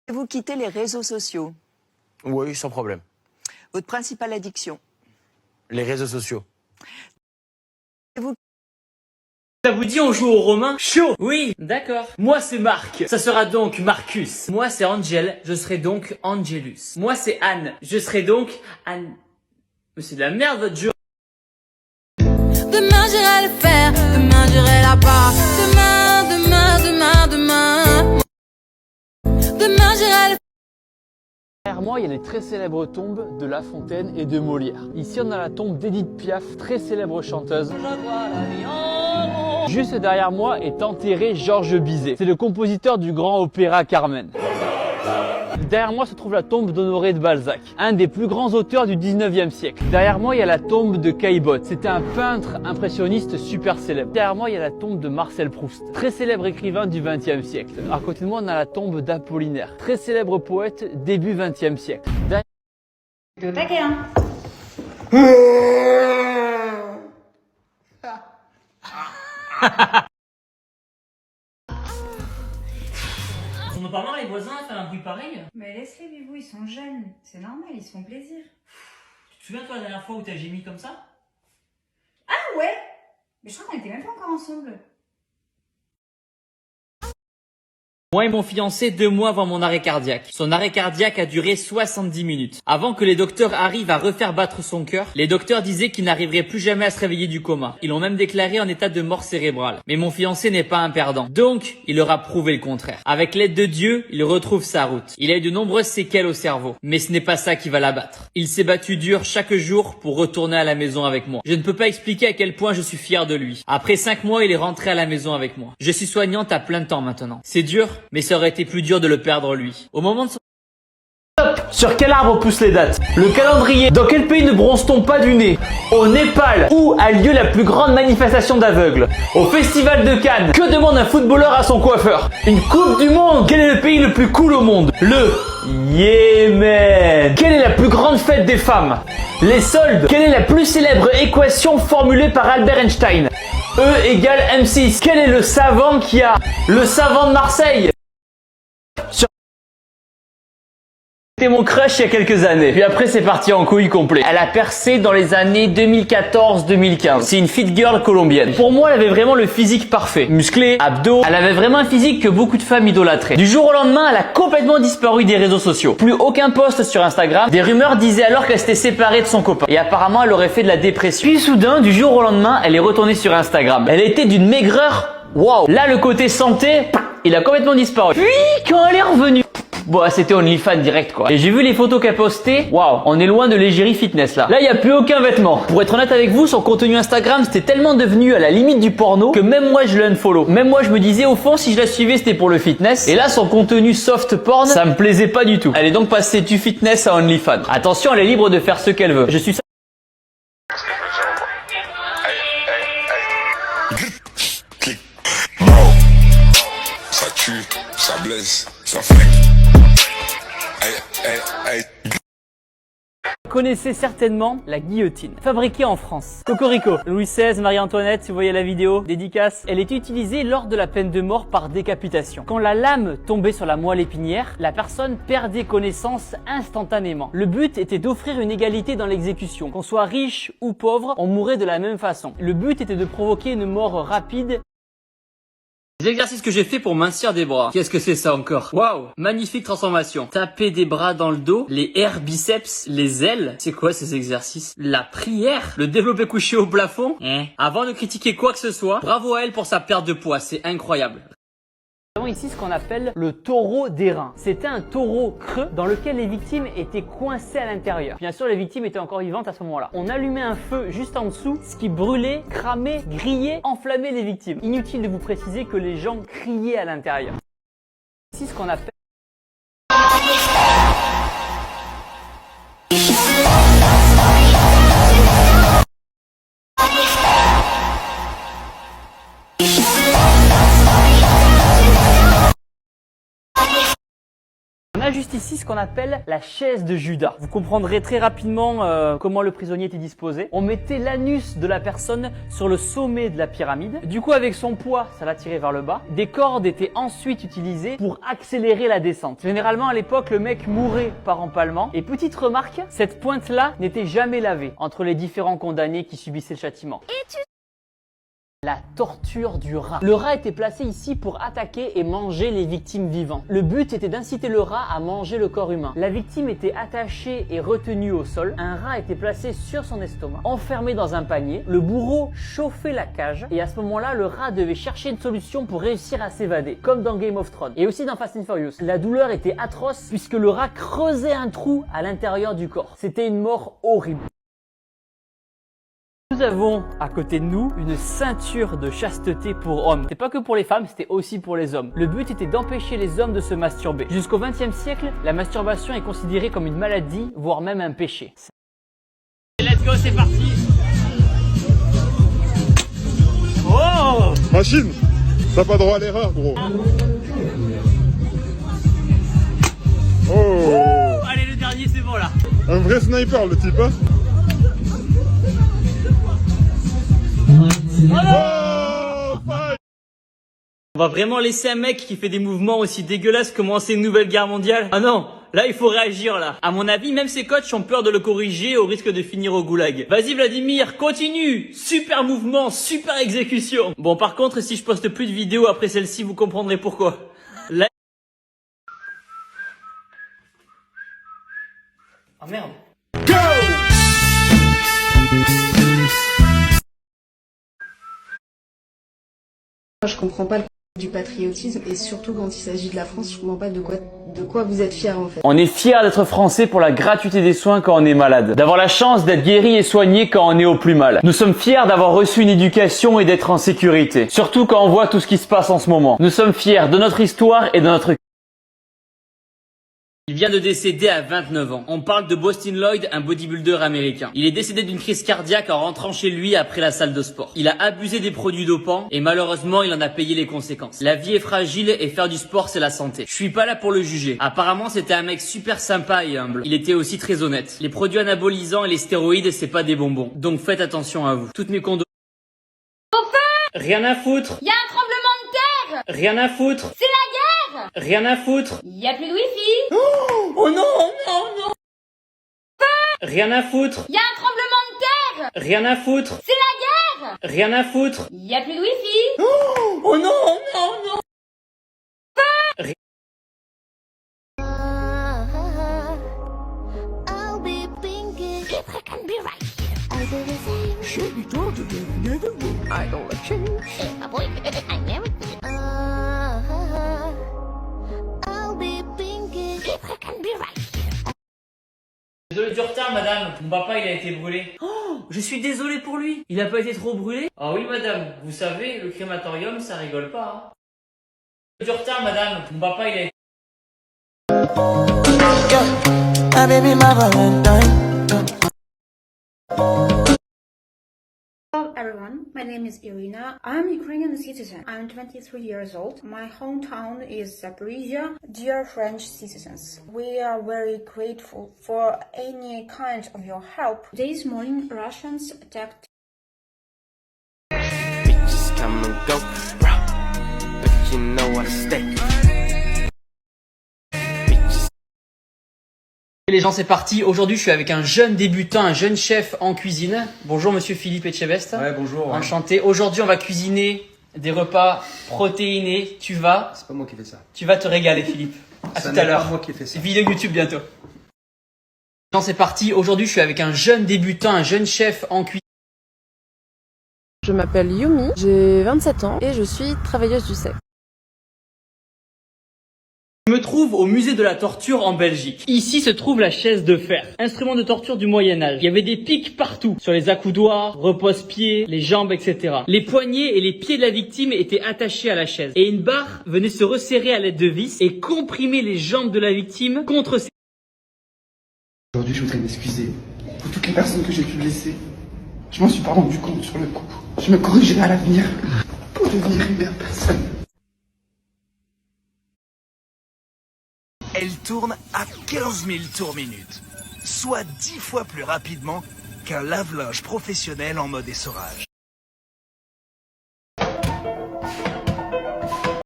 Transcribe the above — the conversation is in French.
Vous quittez les réseaux sociaux. Oui, sans problème. Votre principale addiction. Les réseaux sociaux. Ça vous dit on joue au romain? Chaud! Oui, d'accord. Moi c'est Marc, ça sera donc Marcus. Moi c'est Angel, je serai donc Angelus. Moi c'est Anne, je serai donc Anne... Mais c'est de la merde votre jeu. Demain j'irai le faire, demain j'irai là-bas. Demain. Demain j'irai le Derrière moi, il y a les très célèbres tombes de La Fontaine et de Molière. Ici, on a la tombe d'Edith Piaf, très célèbre chanteuse. Juste derrière moi est enterré Georges Bizet. C'est le compositeur du grand opéra Carmen. Derrière moi se trouve la tombe d'Honoré de Balzac, un des plus grands auteurs du 19e siècle. Derrière moi, il y a la tombe de Caillebotte. C'était un peintre impressionniste super célèbre. Derrière moi, il y a la tombe de Marcel Proust, très célèbre écrivain du 20e siècle. À côté de moi, on a la tombe d'Apollinaire, très célèbre poète début 20e siècle. T'es au taquet, hein? On en parle les voisins à faire un bruit pareil? Mais laisse-les, Bibou, ils sont jeunes. C'est normal, ils se font plaisir. Tu te souviens toi la dernière fois où t'as gémi comme ça? Ah ouais? Mais je crois qu'on était même pas encore ensemble. Moi et mon fiancé 2 mois avant mon arrêt cardiaque. Son arrêt cardiaque a duré 70 minutes. Avant que les docteurs arrivent à refaire battre son cœur, les docteurs disaient qu'il n'arriverait plus jamais à se réveiller du coma. Ils l'ont même déclaré en état de mort cérébrale. Mais mon fiancé n'est pas un perdant. Donc, il leur a prouvé le contraire. Avec l'aide de Dieu, il retrouve sa route. Il a eu de nombreuses séquelles au cerveau. Mais ce n'est pas ça qui va l'abattre. Il s'est battu dur chaque jour pour retourner à la maison avec moi. Je ne peux pas expliquer à quel point je suis fier de lui. Après 5 mois, il est rentré à la maison avec moi. Je suis soignante à plein temps maintenant. C'est dur, mais ça aurait été plus dur de le perdre lui. Au moment de son... Sur quel arbre poussent les dattes? Le calendrier. Dans quel pays ne bronze-t-on pas du nez? Au Népal. Où a lieu la plus grande manifestation d'aveugles? Au Festival de Cannes. Que demande un footballeur à son coiffeur? Une coupe du monde. Quel est le pays le plus cool au monde? Le Yémen. Quelle est la plus grande fête des femmes? Les soldes. Quelle est la plus célèbre équation formulée par Albert Einstein? E égale M6. Quel est le savant qui a le savant de Marseille? C'était mon crush il y a quelques années. Puis après, c'est parti en couille complet. Elle a percé dans les années 2014-2015. C'est une fit girl colombienne. Pour moi, elle avait vraiment le physique parfait. Musclé, abdos. Elle avait vraiment un physique que beaucoup de femmes idolâtraient. Du jour au lendemain, elle a complètement disparu des réseaux sociaux. Plus aucun post sur Instagram. Des rumeurs disaient alors qu'elle s'était séparée de son copain. Et apparemment, elle aurait fait de la dépression. Puis soudain, du jour au lendemain, elle est retournée sur Instagram. Elle était d'une maigreur. Waouh. Là, le côté santé, il a complètement disparu. Puis, quand elle est revenue, bon, c'était OnlyFans direct quoi. Et j'ai vu les photos qu'elle postait. Waouh, on est loin de l'égérie fitness là. Là, il n'y a plus aucun vêtement. Pour être honnête avec vous, son contenu Instagram, c'était tellement devenu à la limite du porno que même moi, je l'unfollow. Même moi, je me disais au fond, si je la suivais, c'était pour le fitness. Et là, son contenu soft porn, ça me plaisait pas du tout. Elle est donc passée du fitness à OnlyFans. Attention, elle est libre de faire ce qu'elle veut. Je suis Ça tue, ça blesse, ça flingue. Vous connaissez certainement la guillotine, fabriquée en France. Cocorico, Louis XVI, Marie-Antoinette, si vous voyez la vidéo, dédicace. Elle est utilisée lors de la peine de mort par décapitation. Quand la lame tombait sur la moelle épinière, la personne perdait connaissance instantanément. Le but était d'offrir une égalité dans l'exécution. Qu'on soit riche ou pauvre, on mourait de la même façon. Le but était de provoquer une mort rapide. Les exercices que j'ai fait pour mincir des bras. Qu'est-ce que c'est ça encore? Waouh! Magnifique transformation. Taper des bras dans le dos, les airs biceps, les ailes. C'est quoi ces exercices? La prière? Le développé couché au plafond? Avant de critiquer quoi que ce soit, bravo à elle pour sa perte de poids, c'est incroyable. Nous avons ici ce qu'on appelle le taureau d'airain. C'était un taureau creux dans lequel les victimes étaient coincées à l'intérieur. Bien sûr, les victimes étaient encore vivantes à ce moment-là. On allumait un feu juste en dessous, ce qui brûlait, cramait, grillait, enflammait les victimes. Inutile de vous préciser que les gens criaient à l'intérieur. Ici ce qu'on appelle On a juste ici ce qu'on appelle la chaise de Judas. Vous comprendrez très rapidement comment le prisonnier était disposé. On mettait l'anus de la personne sur le sommet de la pyramide. Du coup, avec son poids, ça l'attirait vers le bas. Des cordes étaient ensuite utilisées pour accélérer la descente. Généralement, à l'époque, le mec mourait par empalement. Et petite remarque, cette pointe-là n'était jamais lavée entre les différents condamnés qui subissaient le châtiment. La torture du rat. Le rat était placé ici pour attaquer et manger les victimes vivantes. Le but était d'inciter le rat à manger le corps humain. La victime était attachée et retenue au sol. Un rat était placé sur son estomac, enfermé dans un panier. Le bourreau chauffait la cage et à ce moment-là, le rat devait chercher une solution pour réussir à s'évader, comme dans Game of Thrones et aussi dans Fast and Furious. La douleur était atroce puisque le rat creusait un trou à l'intérieur du corps. C'était une mort horrible. Nous avons à côté de nous une ceinture de chasteté pour hommes. C'était pas que pour les femmes, c'était aussi pour les hommes. Le but était d'empêcher les hommes de se masturber. Jusqu'au XXe siècle, la masturbation est considérée comme une maladie, voire même un péché. Let's go, c'est parti. Oh! Machine, t'as pas droit à l'erreur, gros. Oh! Allez, le dernier, c'est bon là. Un vrai sniper, le type, hein? Oh, On va vraiment laisser un mec qui fait des mouvements aussi dégueulasses commencer une nouvelle guerre mondiale? Ah non, là il faut réagir là. À mon avis, même ses coachs ont peur de le corriger au risque de finir au goulag. Vas-y Vladimir, continue. Super mouvement, super exécution. Bon par contre, si je poste plus de vidéos après celle-ci, vous comprendrez pourquoi. Là... Oh merde. Je comprends pas le du patriotisme et surtout quand il s'agit de la France, je comprends pas de quoi vous êtes fiers en fait. On est fiers d'être français pour la gratuité des soins quand on est malade, d'avoir la chance d'être guéri et soigné quand on est au plus mal. Nous sommes fiers d'avoir reçu une éducation et d'être en sécurité, surtout quand on voit tout ce qui se passe en ce moment. Nous sommes fiers de notre histoire et de notre... Il vient de décéder à 29 ans. On parle de Boston Lloyd, un bodybuilder américain. Il est décédé d'une crise cardiaque en rentrant chez lui après la salle de sport. Il a abusé des produits dopants et malheureusement, il en a payé les conséquences. La vie est fragile et faire du sport, c'est la santé. Je suis pas là pour le juger. Apparemment, c'était un mec super sympa et humble. Il était aussi très honnête. Les produits anabolisants et les stéroïdes, c'est pas des bonbons. Donc faites attention à vous. Toutes mes condoléances. Rien à foutre. Y a un tremblement de terre. Rien à foutre. C'est la guerre. Rien à foutre. Y a plus de wifi. Oh non, non, non. Rien à foutre. Y a un tremblement de terre. Rien à foutre. C'est la guerre. Rien à foutre. Y a plus de wifi. Oh non, non, non. I'll be thinking if I can be right here. I'll do the same. Should be told to do another move. I don't like change. Hey, my boy, I never did. I'll be thinking if I can be right here. Désolé du retard, madame. Mon papa, il a été brûlé. Oh, je suis désolé pour lui. Il a pas été trop brûlé? Ah oui, madame. Vous savez, le crématorium, ça rigole pas. Hein. Du retard, madame. Mon papa, il a été... Hello everyone, my name is Irina. I'm a Ukrainian citizen. I'm 23 years old. My hometown is Zaporizhia. Dear French citizens, we are very grateful for any kind of your help. This morning, Russians attacked. Bitches come and go, but you know what I stay. Les gens, c'est parti. Aujourd'hui, je suis avec un jeune débutant, un jeune chef en cuisine. Bonjour, monsieur Philippe Etchebest. Ouais, bonjour. Enchanté. Aujourd'hui, on va cuisiner des repas protéinés. C'est pas moi qui fais ça. Tu vas te régaler, Philippe. À tout à l'heure. C'est pas moi qui fais ça. Vidéo YouTube bientôt. Non, c'est parti. Aujourd'hui, je suis avec un jeune débutant, un jeune chef en cuisine. Je m'appelle Yumi, j'ai 27 ans et je suis travailleuse du sexe. Je me trouve au musée de la torture en Belgique. Ici se trouve la chaise de fer, instrument de torture du Moyen-Âge. Il y avait des pics partout, sur les accoudoirs, repose-pieds, les jambes, etc. Les poignets et les pieds de la victime étaient attachés à la chaise. Et une barre venait se resserrer à l'aide de vis et comprimer les jambes de la victime contre ses... Aujourd'hui, je voudrais m'excuser pour toutes les personnes que j'ai pu blesser. Je m'en suis pas rendu compte sur le coup. Je me corrigerai à l'avenir pour devenir une meilleure personne. Elle tourne à 15 000 tours minute, soit 10 fois plus rapidement qu'un lave-linge professionnel en mode essorage.